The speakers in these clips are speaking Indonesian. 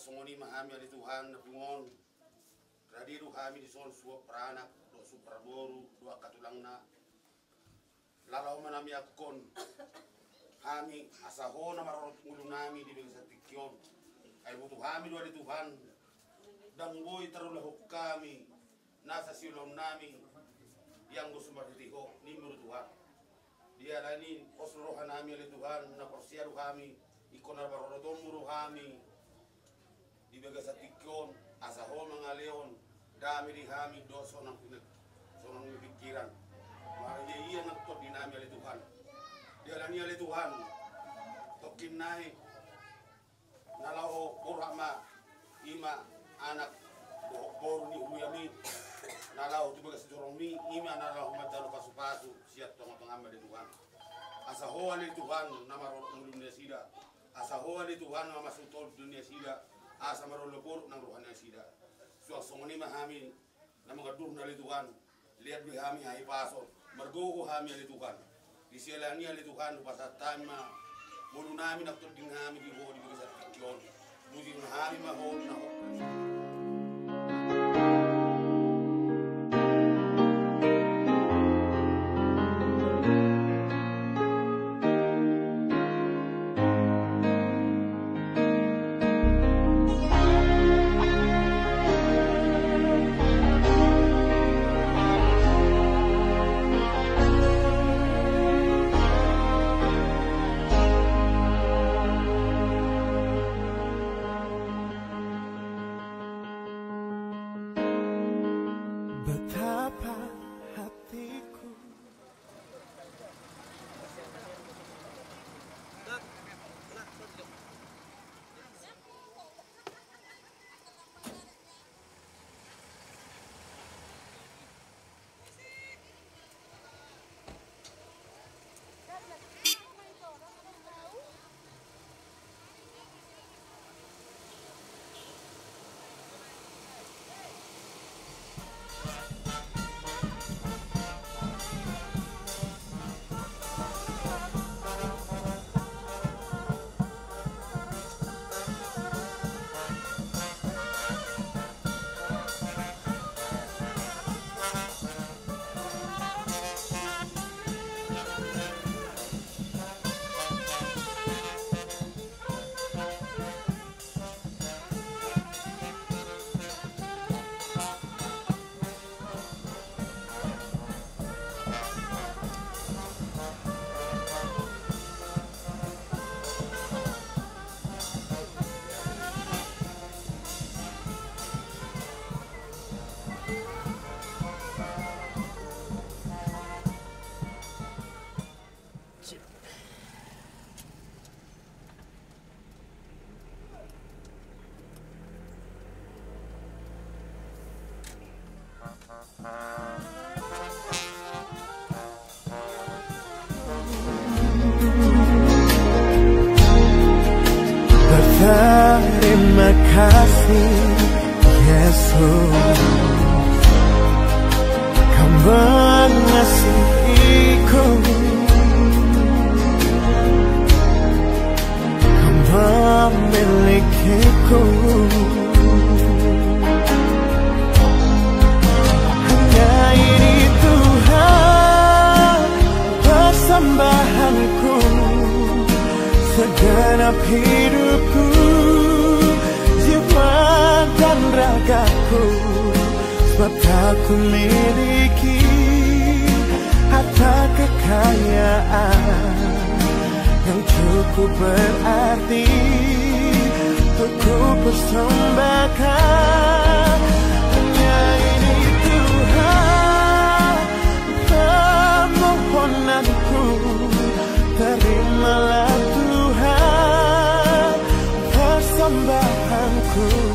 Songoni mahami ali Tuhan na pungon radiru kami di son suo pranak do supraboru dua katulang na lalaw manami akon kami asaho na marorot ngulu nami di bagi satikyon ay butuh kami do ali Tuhan dangboy tarulahok kami nasa silong nami yang gusumaritiho ni muru Tuhan dia lani osrohan nami ali Tuhan na porsiaru kami ikon na maroroton muru kami di baga sa tikyon asaho mga leon dami di kami doso ng pikiran maranya iya nagtot di nami ali Tuhan di alani ali Tuhan tokin nahi nalaho urama ima anak boru ni uyami nalaho di baga sa jorong mi ima nalaho madalo pasu-pasu siat tong-tong ama di Tuhan asaho ali Tuhan namarot ng dunia sida asaho ali Tuhan namasutol dunia sida asa marolopor ng rohani sida so songoni mahami na mga dur na lituhan lihat bi hami ay paso margo hami ali Tuhan diselani ali Tuhan pasatama mulu nami nakto ding hami di ho di bisa tikyon mugi hami mahon na ho Terima kasih Yesus, Kau mengasihiku, Kau memilikiku. Hanya ini Tuhan persembahanku, segenap hidupku, jiwa dan ragaku. Sebab tak ku miliki harta kekayaan yang cukup berarti untuk ku persembahkan. Hanya ini Tuhan permohonanku, terimalah Tuhan persembahanku.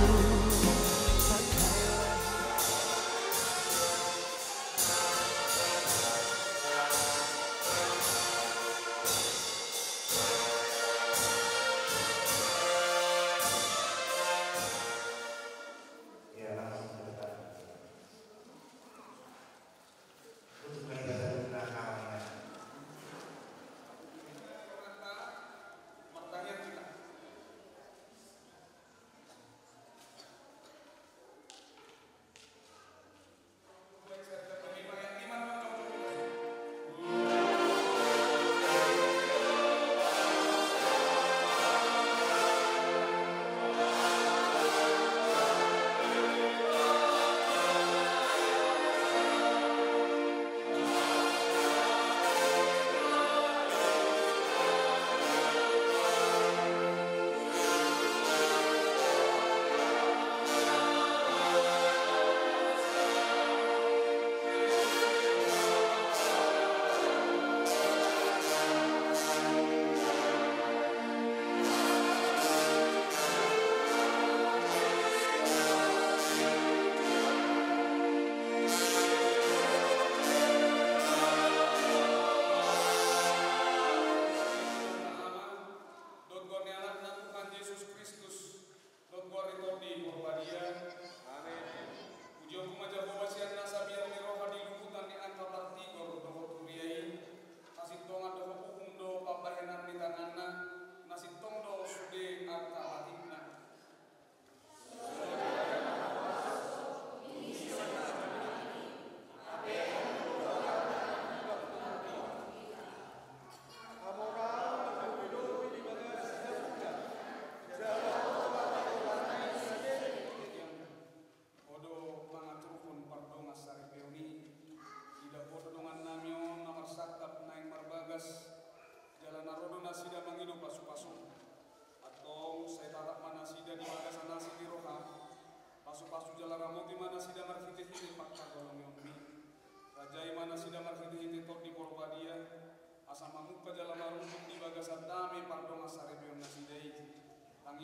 Asama muka jalan maruntuk di bagasan dami pardonga sarebion nasidai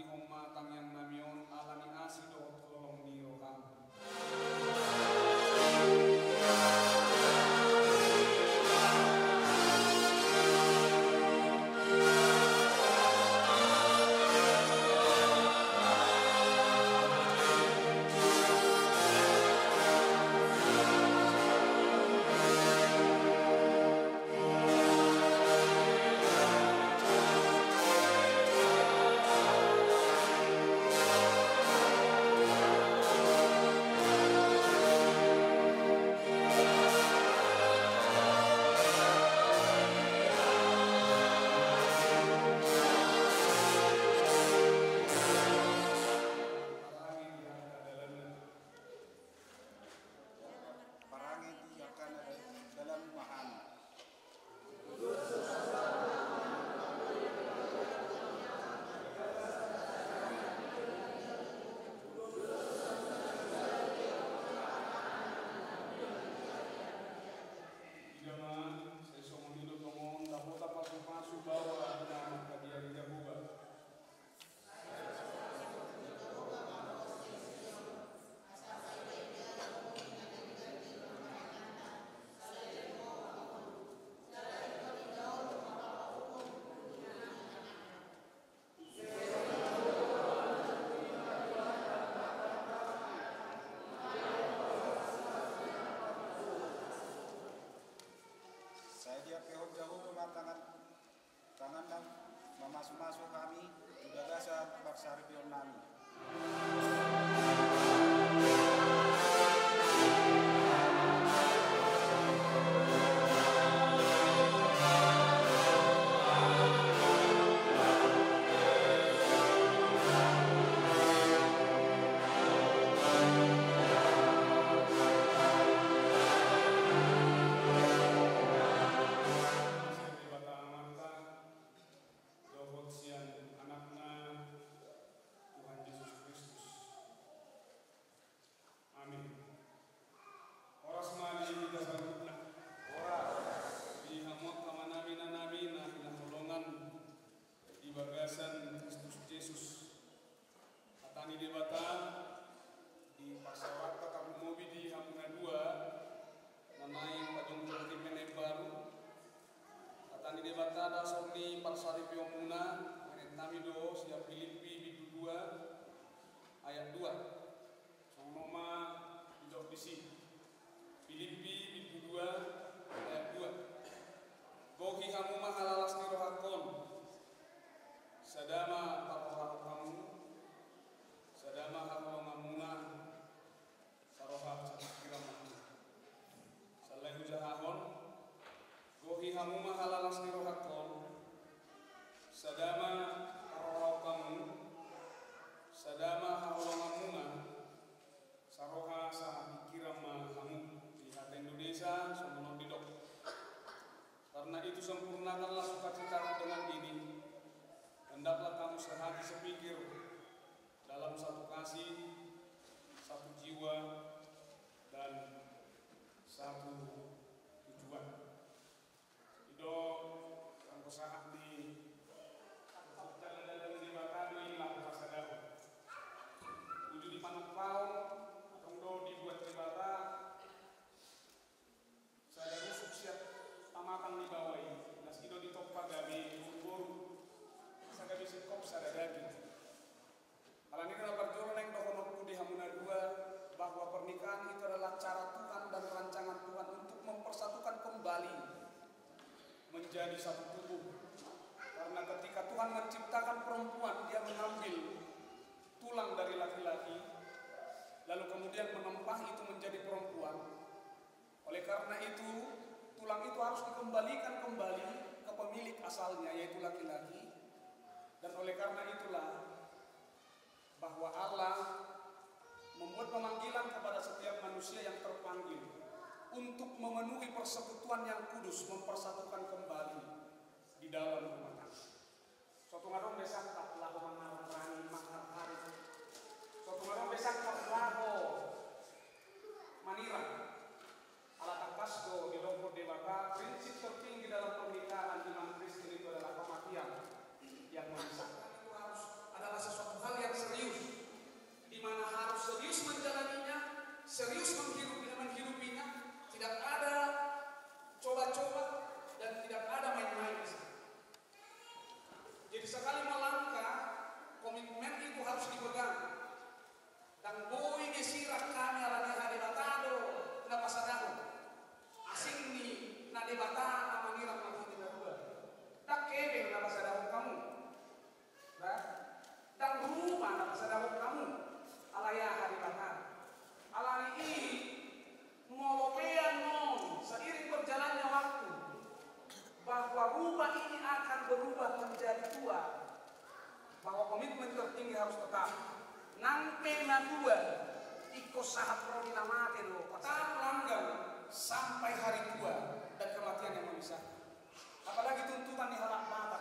Sehati homa tang yang namion alani asido tolong di roham. Tangan dan memasuk-masuk kami di gagasan Baksari Pionami. Ayat 2 Sonoma hidop di sini Filipi bidu 2 ayat 2 Bohi hamu mahalalas ni rohakon Sadama pakoharo kamu Sadama harongamuna Saroha sakiramamu Salahu jahahon Bohi hamu mahalalas ni rohakon Sadama pakoharo kamu Sadama haolongamuna Saroha sahikirama hamu Lihat Indonesia semono didok. Karena itu sempurnakanlah sukacitamu dengan ini. Hendaklah kamu sehati sepikir dalam satu kasih, satu jiwa, dan satu tujuan. Ido yang kesahat di jalan-jalan di Bakadu hilang kasadahu. Uju di Panakpau, atau do dibuat di Bata, saya rusuk siap tamatang di bawah ini. Nas ido di Topa gabi umbur, saya gabi sekop sada daging. Kalau ini kena berjuru neng dokonokku di Hamuna 2 bahwa pernikahan itu adalah cara Tuhan dan rancangan Tuhan untuk mempersatukan kembali menjadi satu tubuh. Karena ketika Tuhan menciptakan perempuan, Dia mengambil tulang dari laki-laki, lalu kemudian menempah itu menjadi perempuan. Oleh karena itu, tulang itu harus dikembalikan kembali ke pemilik asalnya, yaitu laki-laki. Dan oleh karena itulah bahwa Allah membuat pemanggilan kepada setiap manusia yang terpanggil untuk memenuhi persekutuan yang kudus, mempersatukan kembali di dalam rumah tangga. Suatu ngarong besak tak laho mangarani makar hari. Suatu ngarong besak tak laho manira. Ala takasdo di lompor dewata, prinsip tertinggi dalam pernikahan Imam Kristen itu adalah kematian yang memisahkan. Itu harus adalah sesuatu tua ikut sahat pro dinamate do tak langgang sampai hari tua dan kematian yang memisahkan. Apalagi tuntutan di halak mata.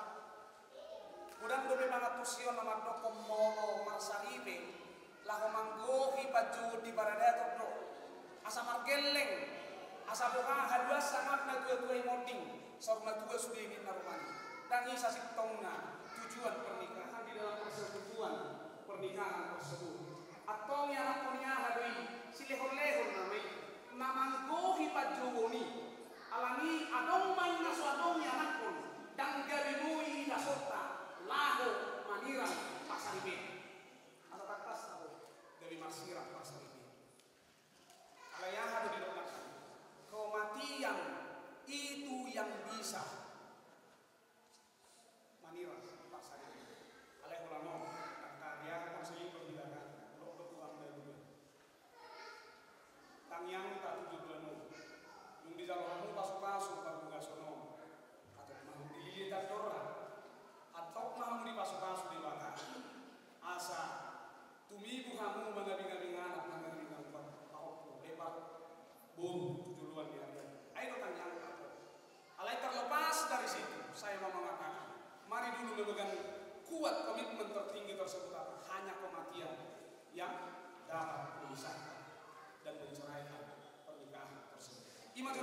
Udang dobe banget tusion nama dokom molo marsaribe laho manggohi baju di baradato do asa margeleng asa boka hadua sangat na tua moding saruna tua sudah ingin narumani dan isa sitongna tujuan pernikahan di dalam persekutuan pernikahan tersebut atau yang akonya hadui silehon-lehon namai namanggohi baju ni alani adong main nasu adong yang akon dan gabimui nasota laho manira pasaribe atau takas tahu dari masirah pasaribe alayah ada di dalam kematian itu yang bisa manira pasaribe alayah ulama dan karya konseling perbidakan lo bertuang dari dulu tangyang tak tujuh bulan yung di dalam pasuk-pasuk parbunga sono atau mau dilihat dora atau mau dipasuk-pasuk di bawah asa tumibu kamu mengabi-ngabi anak mengabi-ngabi pahok lebar bom tujuan di area ayo tanya alai terlepas dari situ saya mau mengatakan mari dulu memegang kuat komitmen tertinggi tersebut hanya kematian yang dapat memisahkan dan menceraikan pernikahan tersebut. Iman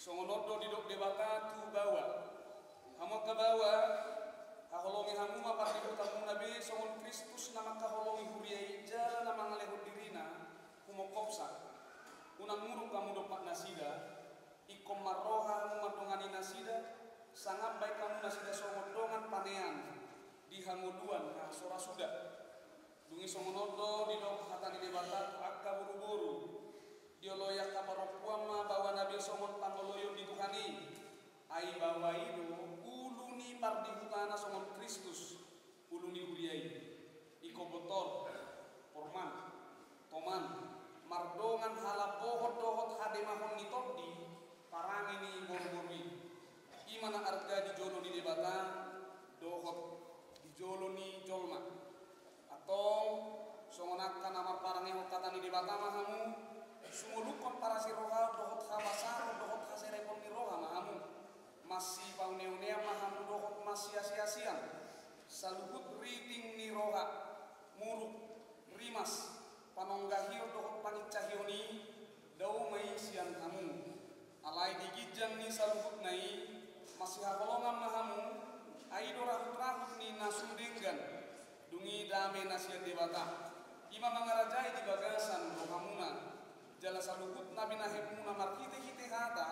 songonodo di dok debata tu bawa hamo ke bawah kaholongi hamu apa di utamu nabi songon Kristus nama kaholongi huriai jalan nama ngalehut dirina humo kopsa unang muru kamu dopak nasida ikom marroha hamu madongani nasida sangat baik kamu nasida songodongan panean di hanguduan nah sora sudah dungi songonodo di dok hatani debata tu akka buru-buru dioloyak kaparopuama bawa nabi songon pangoloyon dituhani ai bawa itu uluni pardi hutana songon Kristus uluni huriai iko botor porman toman mardongan halap pohot dohot hademahon nitobdi parang ini borborwi imana arga di jolo di debata dohot di jolo ni jolma atau songonakan amar parangnya kata ni debata mahamu sumulukon para si roha dohot habasaro dohot haserepon ni roha mahamu masih pauneunea mahamu dohot masih asia-asian saluhut riting ni roha muruk rimas panonggahir dohot pangiccahioni dau mai sian kamu alai digijang ni saluhut nai masih hakolongan mahamu aido rahut-rahut ni nasudenggan dungi dame nasihat debata ima mangarajai di bagasan rohamuna jala salukut nabi nahemuna markite-kite hata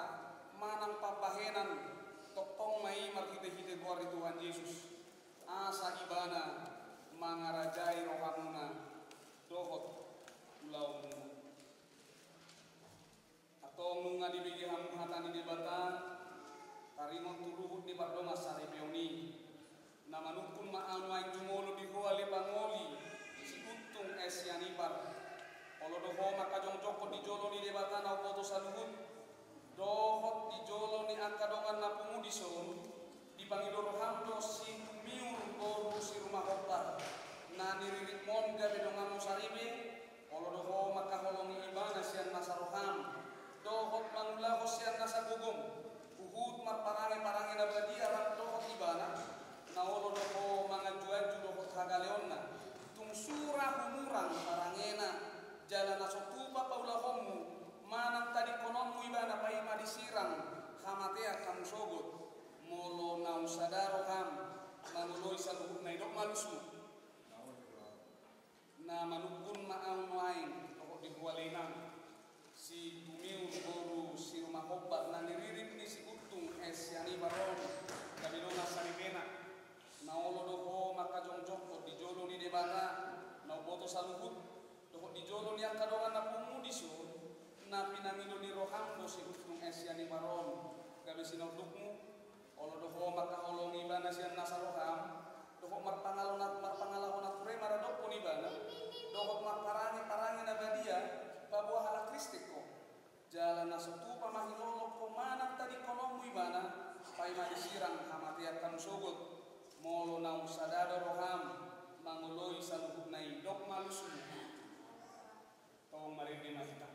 manang papahenan topong mai markite-kite buari Tuhan Yesus asa ibana mangarajai rohamuna dohot ulaumu atau munga dibigi hamu hatani debata tarimon turuhut di bardoma saripeoni namanukun maanu aing jumolo di huali pangoli si untung es yanipar olo doho maka jong joko di jolo ni debata na foto saluhut dohot di jolo ni akadongan na pumudison di pangidoro hamdo si miur boru si rumah hotar na niririk mon gabe dongan musaribe olo doho maka holongi ibana sian nasaroham dohot manula hosian nasagugum uhud marparange na badi arab dohot ibana na olo doho mangajuaju dohot hagaleonna tung surah humurang parangena jalan nasotupa paulahomu manang tadi konomu ibana paima disirang hamatea kamu sogot molo naung sadaro ham manuloi saluhut na idok malusmu na manukun maang main toko dibualinang si tumiu boru si rumah hobat na niririp ni si utung es yani baron kabilona saripena na olo doho maka jongjong di jolo ni debata na boto saluhut doho di jolo ni akadongan na pumudisun na pinangido ni rohambo si utung es yani baron gabe sinodukmu olo doho maka holongi bana sian nasaroham doho marpangalahonat pre maradok pun ibana doho marparangi na badia babuah hala kristiko jalan nasotu pamahilolok komanang tadi konomu ibana paima disirang hamatiat kamu sogot molo naung sadado roham manguloi saluhut na idok malusmu tawang marindi mahita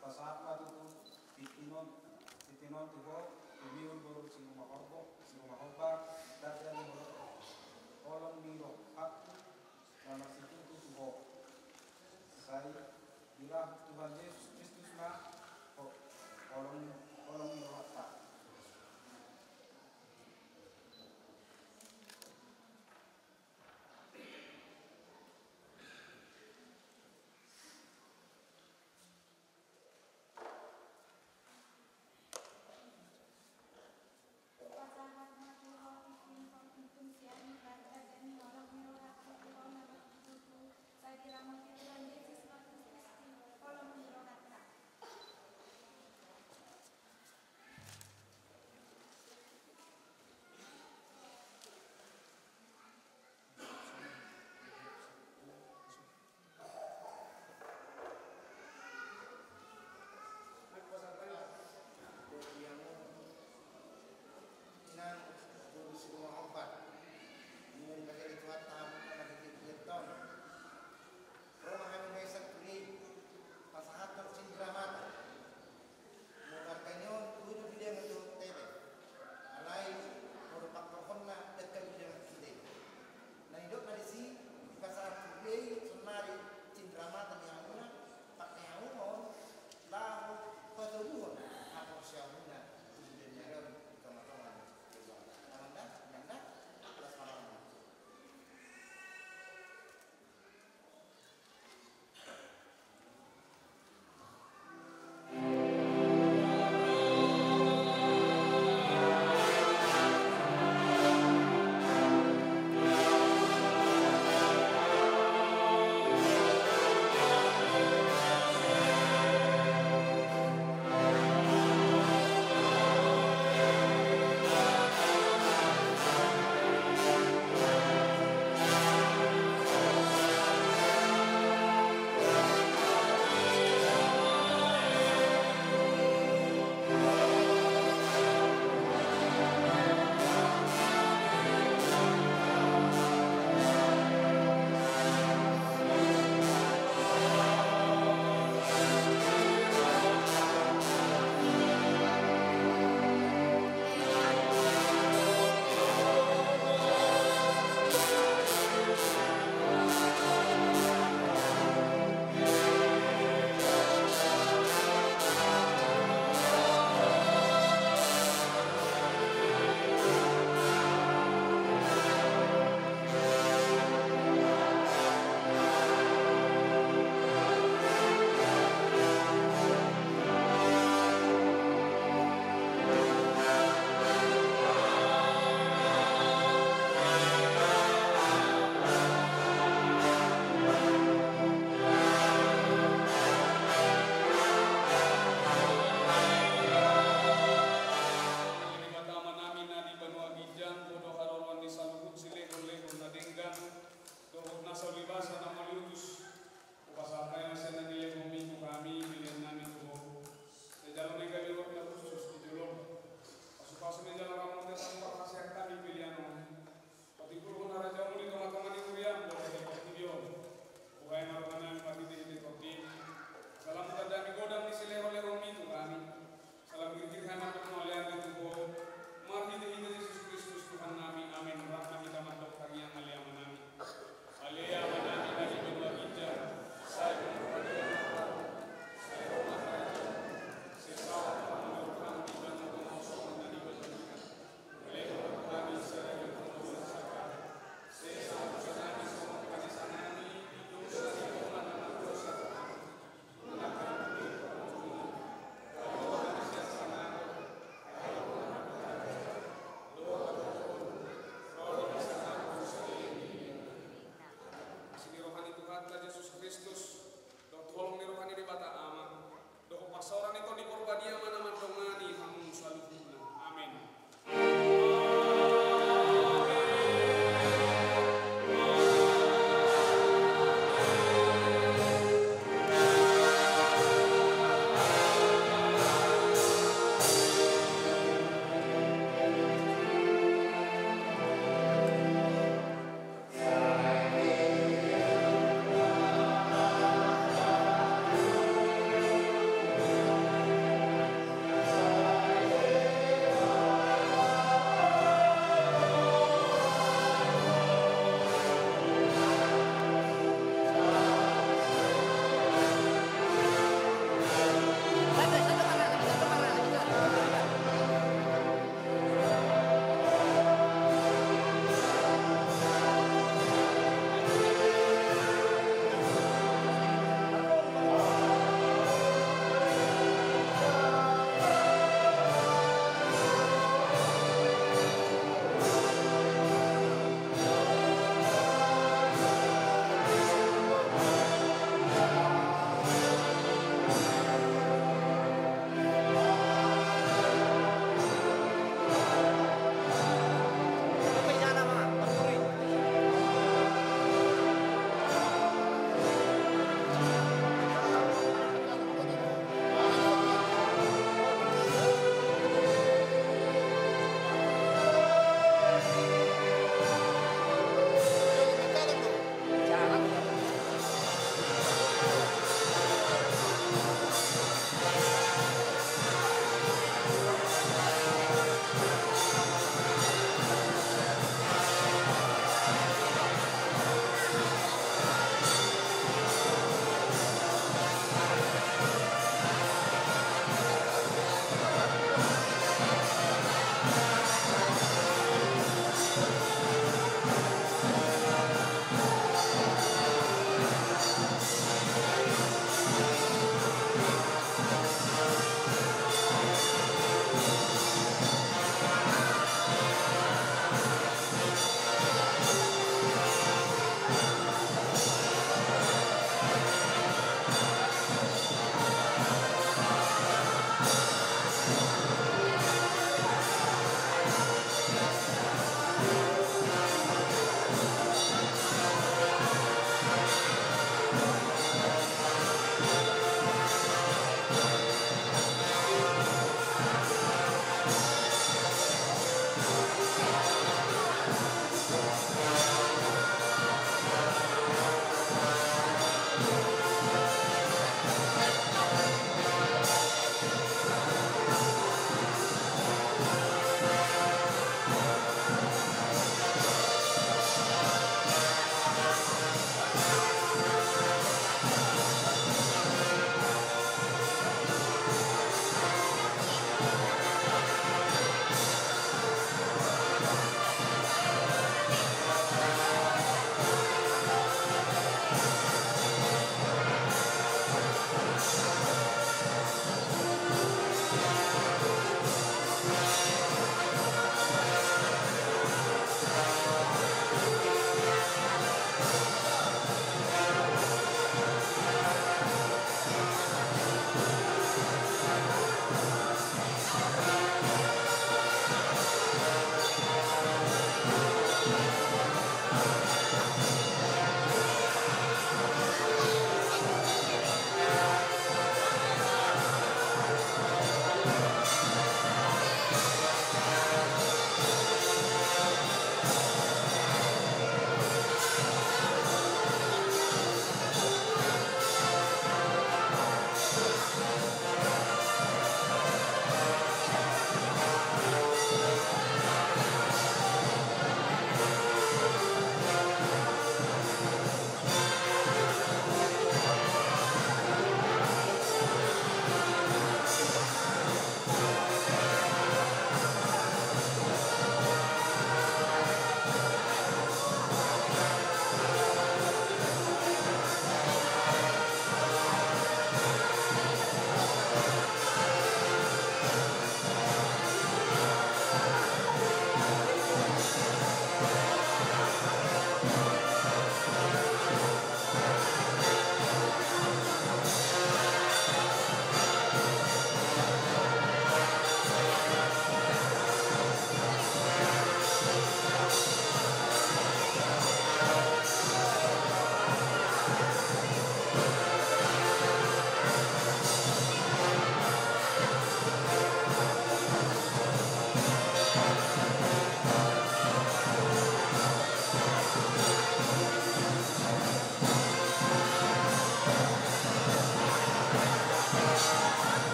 Pasahat itu titinon tuho tumiul boru si rumah hoba dan kolong miro aku nama situ tuho saya bilang Tuhan Yesus Kristus mah kolong miro hatta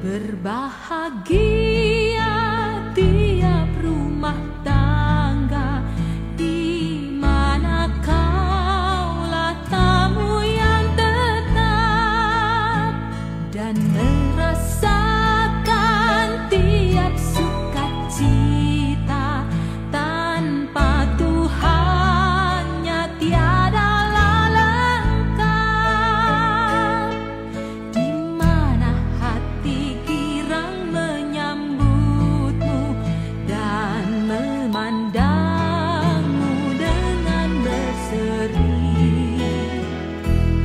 Berbahagia tiap rumah tangga di mana kaulah tamu yang tetap dan merasakan tiap sukacita tanpa Tuhannya tiadalah lengkap. Di mana hati girang menyambutmu dan memandangmu dengan berseri.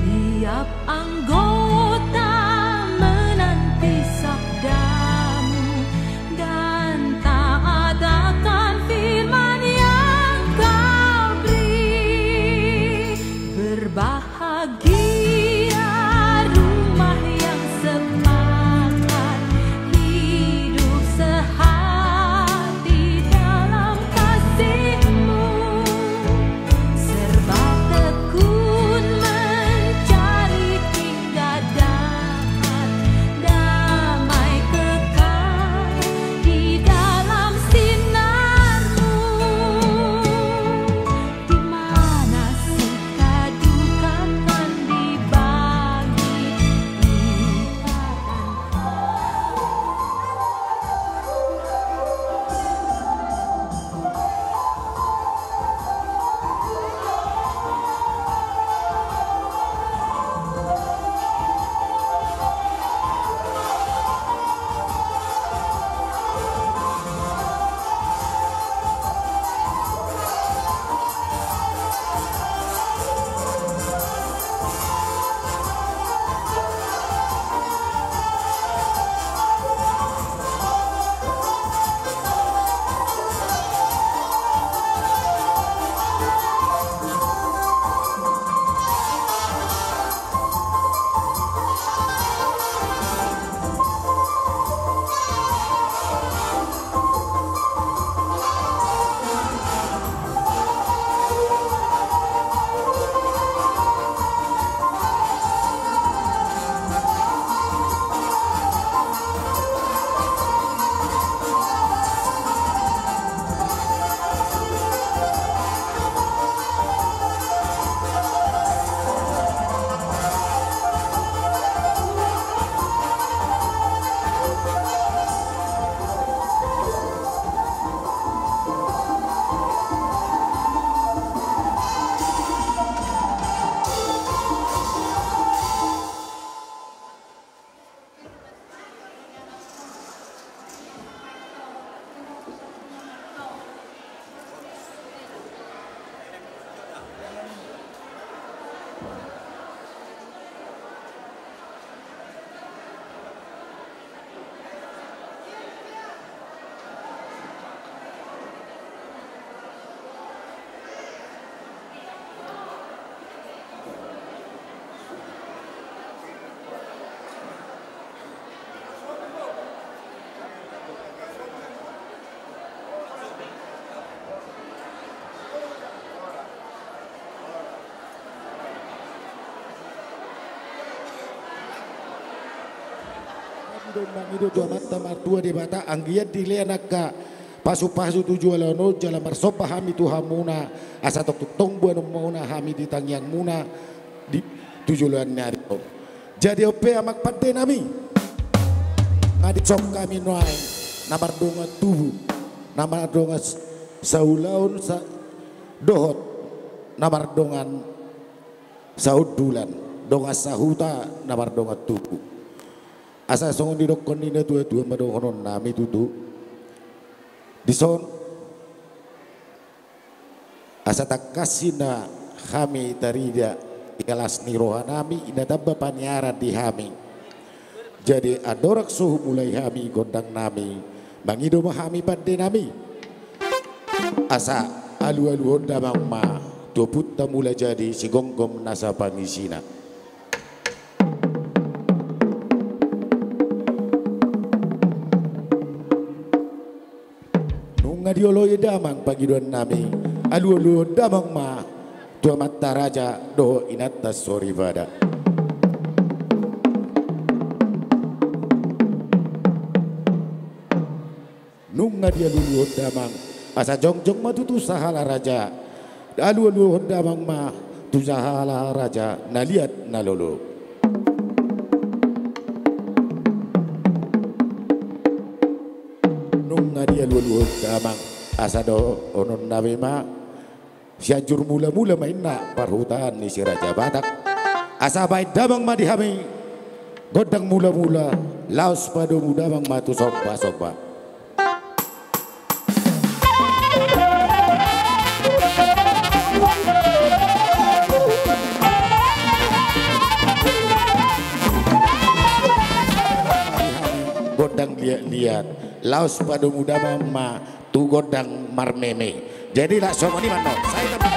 Tiap anggota menanti sabdamu dan taat akan firman yang kau beri. Berbahagia rumah yang sepakat, hidup sehati dalam kasih-Mu, serba tekun mencari hingga dapat damai kekal di dalam sinar-Mu, di mana suka duka kan dibagi Dombang itu dua mata martua di bata anggiat di leanaka pasu-pasu tujuh alono jalan bersopa hami tuhamuna asa tok tong buan muna hami di tangyang muna di tujuan nyari. Jadi ope amak pade nami ngadik sok kami noai nabar donga tubuh nabar donga saulaun sa dohot nabar dongan saud dulan donga sahuta nabar donga tubuh. Asa songon di dokon nina tua madohonon nami tutu dison asa takasina kami tarida ikalas ni rohanami ina tabba panyara di hami jadi adorak suhu mulai hami gondang nami bangido mahami pade nami asa alu-alu honda mangma tua putta mulai jadi si gonggom nasa pangisina. Ngadioloy damang pagiduan nami alu-alu damang ma tua mata raja doho inata sorivada nunga dia lulu damang asa jongjong ma tu sahala raja alu damang ma tu sahala raja na liat na lolo nunga dia lulu damang asa do onon nabe ma siajur mula-mula mainna parhutan ni si Raja Batak asa baik damang ma dihami godang mula-mula laos padu damang ma tu sopa-sopa godang lihat laos pada muda mama tu godang marmeme jadi lah semua ni mana saya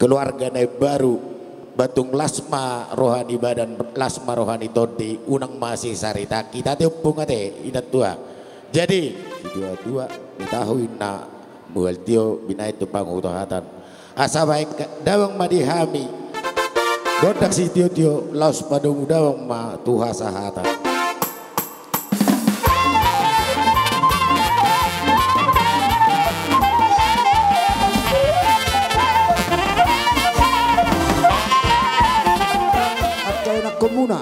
keluarga baru batung lasma rohani badan lasma rohani todi unang masih sarita kita tiupung ate inat tua jadi dua-dua ditahuin na bual tio bina itu pangutohatan asa baik dawang madihami godak si tio laos padung dawang ma tuha sahatan muna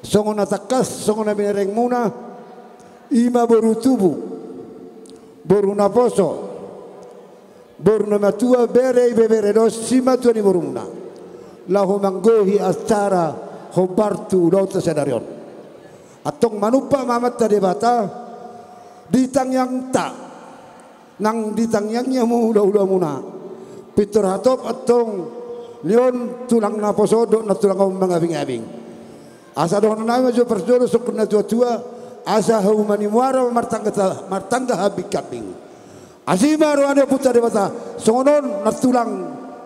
songon atakas songon binereng muna ima boru tubuh boru naposo boru namatua bere bebere dos sima tuani boru muna lahu manggohi acara hobartu lauta sedarion atong manupa mamat tadi bata ditang yang tak nang ditang yangnya udah muna pitur hatop atong Leon tulang naposo do na tulang mangabing-abing. Asa do na jo persoro sok na tua asa hu mani muara martangga habik kaping. Asima ro ane puta de bata sonon na tulang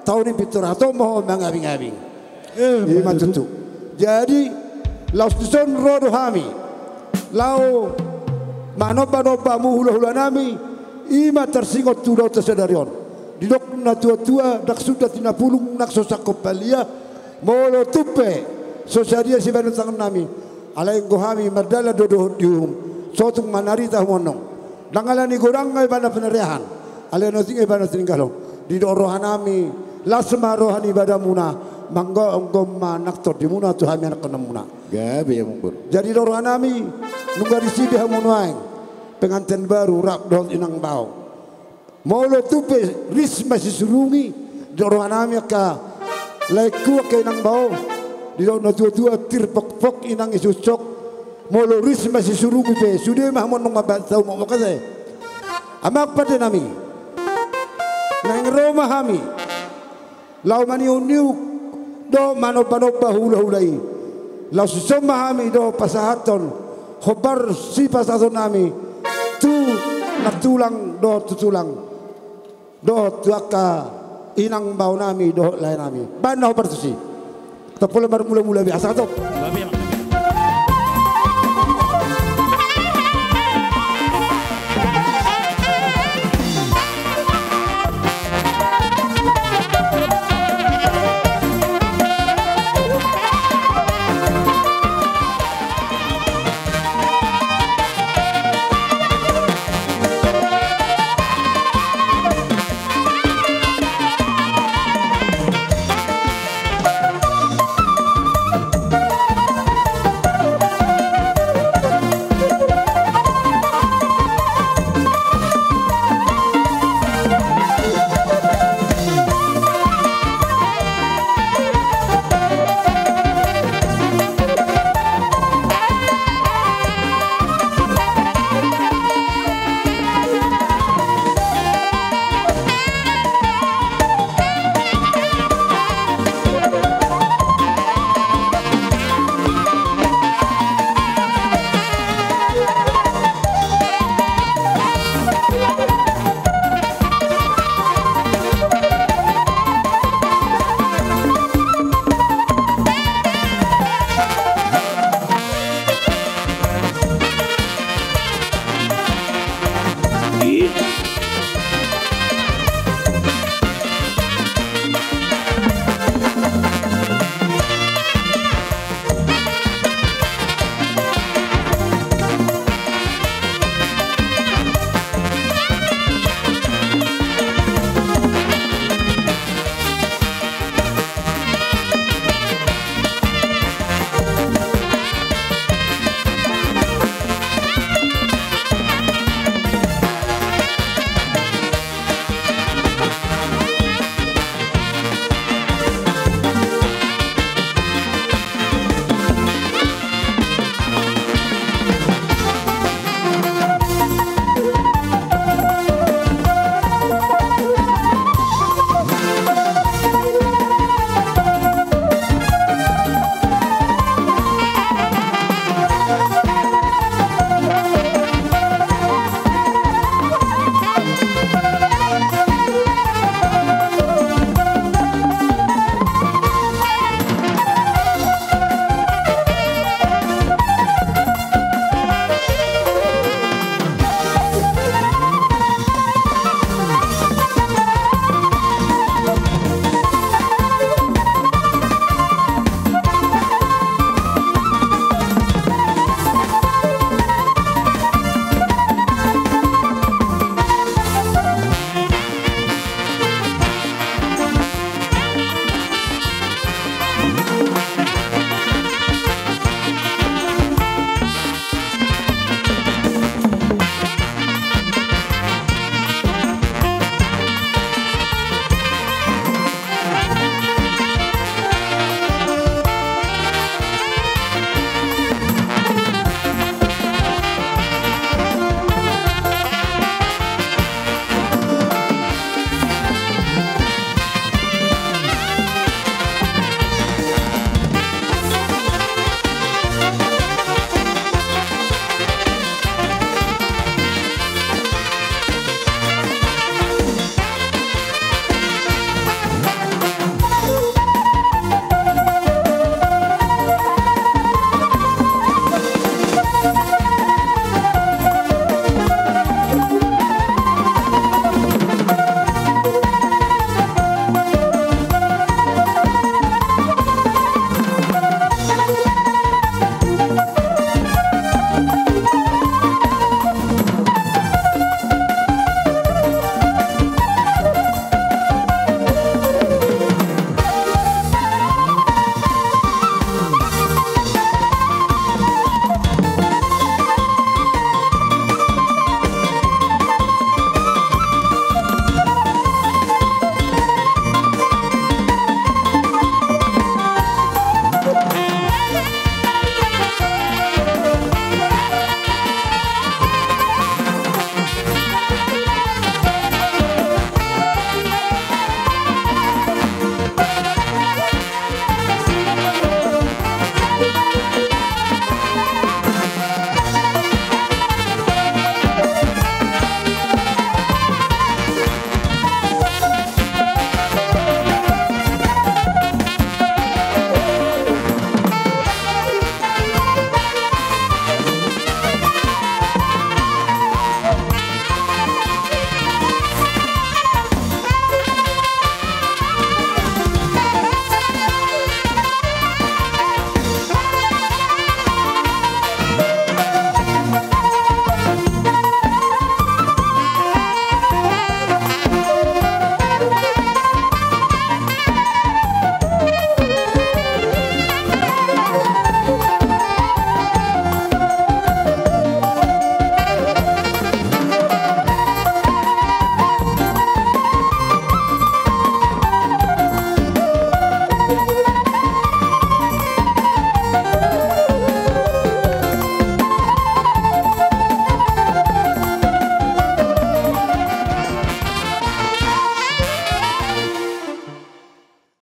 tauni pitur ato mo mangabing-abing. Iman tutu. Jadi laus dison rodo hami. Lau manoba mu hula nami ima tersingot tu do tersedarion. Didok na tua dak sudah tina pulung nak sosak kopalia molo tupe sosadia si banu tangan nami alai gohami merdala dodo dium sotung manari tahmonong dangalani gorang ngai bana peneriahan alai no singai bana tinggalong didok rohanami lasma rohani badamuna manggo onggom manak tor dimuna tu hami anak namuna gabe yang mundur jadi rohanami nunggari sibi hamunuaing pengantin baru rap dol inang bau molo tupe ris masih surungi doro anami ka laiku ke nang bau di dona tua tir pok inang isusok molo ris masih surungi pe sudah mah mon ngabat tau mau kase amak pada nami nang roma hami lau mani uniu do mano hula-hulai lau susoma hami do pasahaton khobar si pasahaton nami tu natulang do tutulang do tuaka inang bau nami do lain nami banau pertusi tepul mula biasa top